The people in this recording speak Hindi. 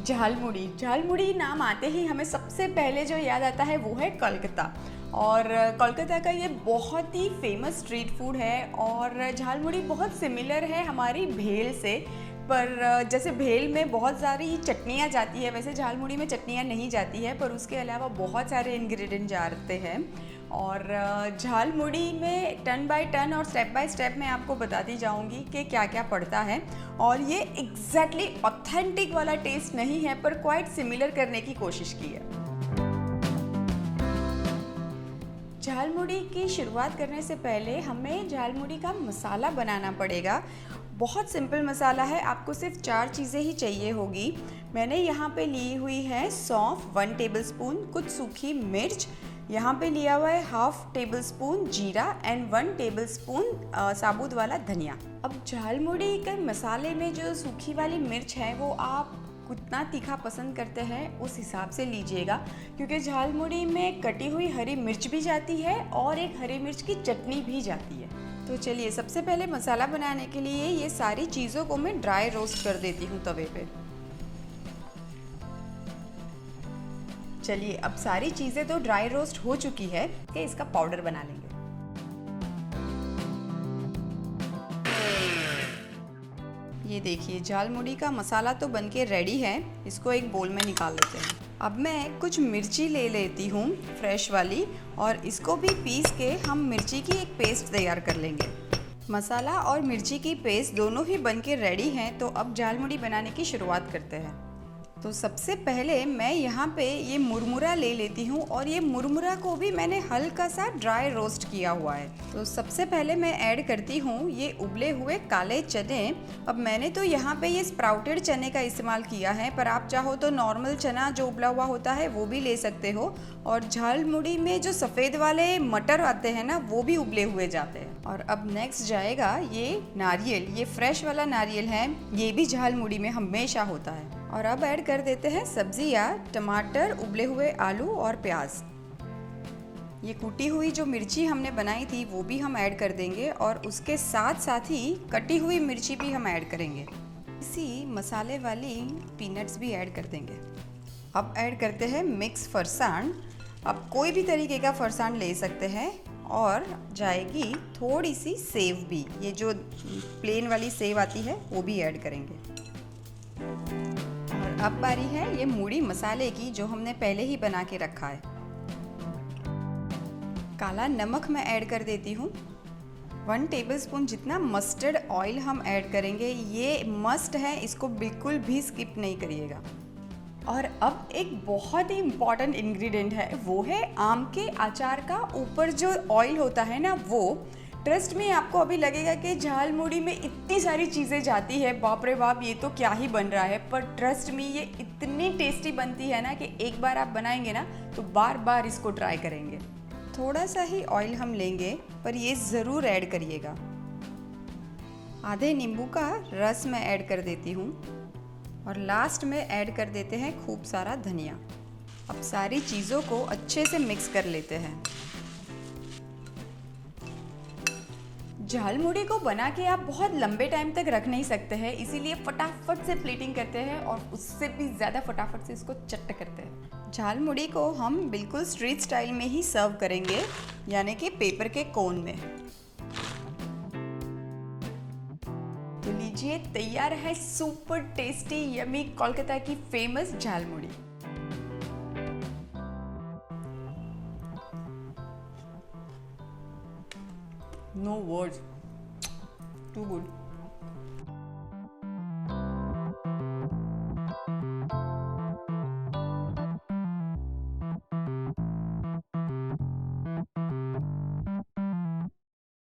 झालमुड़ी। झालमुड़ी नाम आते ही हमें सबसे पहले जो याद आता है वो है कोलकाता। और कोलकाता का ये बहुत ही फेमस स्ट्रीट फूड है। और झालमुड़ी बहुत सिमिलर है हमारी भेल से, पर जैसे भेल में बहुत सारी चटनियाँ जाती है, वैसे झालमुड़ी में चटनियाँ नहीं जाती है, पर उसके अलावा बहुत सारे इंग्रेडिएंट जाते हैं। और झालमुड़ी में टर्न बाय टर्न और स्टेप बाय स्टेप मैं आपको बताती जाऊंगी कि क्या क्या पड़ता है। और ये एग्जैक्टली ऑथेंटिक वाला टेस्ट नहीं है, पर क्वाइट सिमिलर करने की कोशिश की है। झालमुड़ी की शुरुआत करने से पहले हमें झालमुड़ी का मसाला बनाना पड़ेगा। बहुत सिंपल मसाला है, आपको सिर्फ 4 चीज़ें ही चाहिए होगी। मैंने यहाँ पे ली हुई है सौंफ 1 टेबलस्पून, कुछ सूखी मिर्च, यहाँ पे लिया हुआ है 1/2 टेबलस्पून जीरा एंड 1 टेबलस्पून साबुत वाला धनिया। अब झालमुड़ी के मसाले में जो सूखी वाली मिर्च है वो आप कितना तीखा पसंद करते हैं उस हिसाब से लीजिएगा, क्योंकि झालमुड़ी में कटी हुई हरी मिर्च भी जाती है और एक हरी मिर्च की चटनी भी जाती है। तो चलिए, सबसे पहले मसाला बनाने के लिए ये सारी चीज़ों को मैं ड्राई रोस्ट कर देती हूँ तवे पे। चलिए, अब सारी चीज़ें तो ड्राई रोस्ट हो चुकी है कि इसका पाउडर बना लेंगे। ये देखिए, झालमुड़ी का मसाला तो बनके रेडी है। इसको एक बोल में निकाल लेते हैं। अब मैं कुछ मिर्ची ले लेती हूँ फ्रेश वाली, और इसको भी पीस के हम मिर्ची की एक पेस्ट तैयार कर लेंगे। मसाला और मिर्ची की पेस्ट दोनों ही बनके रेडी हैं, तो अब झालमुड़ी बनाने की शुरुआत करते हैं। तो सबसे पहले मैं यहाँ पे ये मुरमुरा ले लेती हूँ, और ये मुरमुरा को भी मैंने हल्का सा ड्राई रोस्ट किया हुआ है। तो सबसे पहले मैं ऐड करती हूँ ये उबले हुए काले चने। अब मैंने तो यहाँ पे ये स्प्राउटेड चने का इस्तेमाल किया है, पर आप चाहो तो नॉर्मल चना जो उबला हुआ होता है वो भी ले सकते हो। और झालमुड़ी में जो सफ़ेद वाले मटर आते हैं ना, वो भी उबले हुए जाते हैं। और अब नेक्स्ट जाएगा ये नारियल। ये फ्रेश वाला नारियल है, ये भी झालमुड़ी में हमेशा होता है। और अब ऐड कर देते हैं सब्जियाँ, टमाटर, उबले हुए आलू और प्याज। ये कूटी हुई जो मिर्ची हमने बनाई थी वो भी हम ऐड कर देंगे, और उसके साथ साथ ही कटी हुई मिर्ची भी हम ऐड करेंगे। इसी मसाले वाली पीनट्स भी ऐड कर देंगे। अब ऐड करते हैं मिक्स फरसान। अब कोई भी तरीके का फरसान ले सकते हैं। और जाएगी थोड़ी सी सेव भी, ये जो प्लेन वाली सेव आती है वो भी ऐड करेंगे। और अब बारी है ये मूढ़ी मसाले की, जो हमने पहले ही बना के रखा है। काला नमक मैं ऐड कर देती हूँ। 1 टेबलस्पून जितना मस्टर्ड ऑयल हम ऐड करेंगे। ये मस्ट है, इसको बिल्कुल भी स्किप नहीं करिएगा। और अब एक बहुत ही इम्पॉर्टेंट इंग्रेडिएंट है, वो है आम के अचार का ऊपर जो ऑयल होता है ना वो। ट्रस्ट में आपको अभी लगेगा कि झालमुड़ी में इतनी सारी चीज़ें जाती है, बाप रे बाप, ये तो क्या ही बन रहा है। पर ट्रस्ट में ये इतनी टेस्टी बनती है ना कि एक बार आप बनाएंगे ना तो बार बार इसको ट्राई करेंगे। थोड़ा सा ही ऑयल हम लेंगे, पर ये ज़रूर ऐड करिएगा। आधे नींबू का रस मैं ऐड कर देती हूँ, और लास्ट में ऐड कर देते हैं खूब सारा धनिया। अब सारी चीज़ों को अच्छे से मिक्स कर लेते हैं। झालमुड़ी को बना के आप बहुत लंबे टाइम तक रख नहीं सकते हैं, इसीलिए फटाफट से प्लेटिंग करते हैं और उससे भी ज़्यादा फटाफट से इसको चट्ट करते हैं। झालमुड़ी को हम बिल्कुल स्ट्रीट स्टाइल में ही सर्व करेंगे, यानी कि पेपर के कोन में। तो लीजिए, तैयार है सुपर टेस्टी यमी कोलकाता की famous jhalmuri. No words, too good.